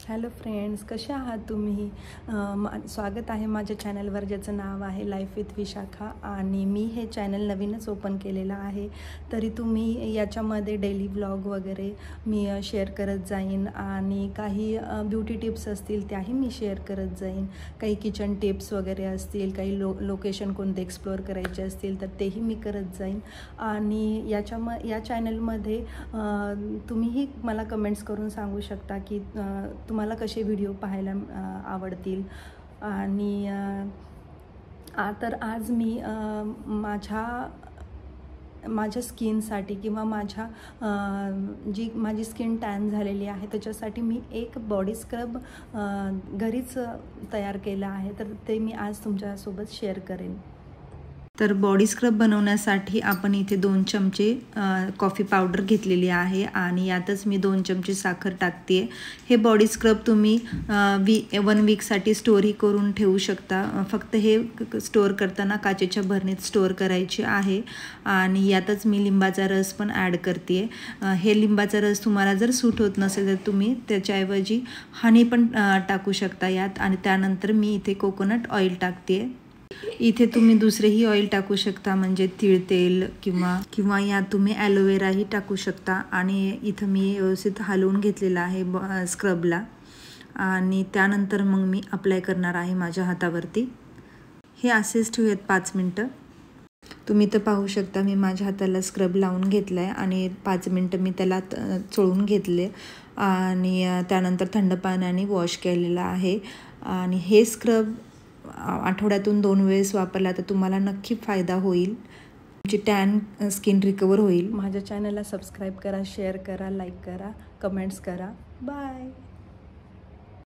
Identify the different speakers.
Speaker 1: Hello friends, कसे आहात तुम्ही? स्वागत आहे माझ्या चॅनलवर ज्याचं नाव आहे लाईफ विथ विशाखा. आणि मी हे चॅनल नवीनच ओपन केलेलं आहे. तरी तुम्ही याच्यामध्ये डेली व्लॉग वगैरे मी शेअर करत जाईन आणि काही ब्युटी टिप्स असतील त्याही मी शेअर करत जाईन. काही किचन टिप्स वगैरे असतील, काही लोकेशन कोणते एक्सप्लोअर करायचे असतील तर तेही मी करत जाईन. आणि या चॅनलमध्ये तुम्हीही मला कमेंट्स करून सांगू शकता की तुम्हाला कसे व्हिडिओ पाहायला आवडतील. आणि तर आज मी माझ्या स्किनसाठी किंवा जी माझी स्किन टॅन झालेली आहे त्याच्यासाठी मी एक बॉडी स्क्रब घरीच तयार केला आहे, तर ते मी आज तुमच्यासोबत शेअर करेन. तर बॉडी स्क्रब बनवण्यासाठी आपण इथे 2 चमचे कॉफी पावडर घेतलेली आहे आणि यातच मी 2 चमचे साखर टाकते आहे. हे बॉडी स्क्रब तुम्ही 1 वीकसाठी स्टोअरही करून ठेवू शकता. फक्त हे स्टोअर करताना काचेच्या भरणीत स्टोअर करायचे आहे. आणि यातच मी लिंबाचा रस पण ॲड करते आहे. हे लिंबाचा रस तुम्हाला जर सूट होत नसेल तर तुम्ही त्याच्याऐवजी हनी पण टाकू शकता यात. आणि त्यानंतर मी इथे कोकोनट ऑइल टाकते आहे. इथे तुम्ही दुसरेही ऑइल टाकू शकता, म्हणजे तीळ तेल किंवा यात तुम्ही ॲलोवेराही टाकू शकता. आणि इथं मी व्यवस्थित हलवून घेतलेलं आहे स्क्रबला. आणि त्यानंतर मग मी अप्लाय करणार आहे माझ्या हातावरती. हे असेच ठेवूयात 5 मिनटं. तुम्ही तर पाहू शकता मी माझ्या हाताला स्क्रब लावून घेतलं आहे आणि 5 मिनटं मी त्याला चोळून घेतले आणि त्यानंतर थंड पाण्याने वॉश केलेलं आहे. आणि हे स्क्रब आठवड्यातून 2 वेळेस वापरला तर तुम्हाला नक्की फायदा होईल. तुमची टॅन स्किन रिकवर होईल. माझ्या चॅनलला सबस्क्राईब करा, शेअर करा, लाईक करा, कमेंट्स करा. बाय.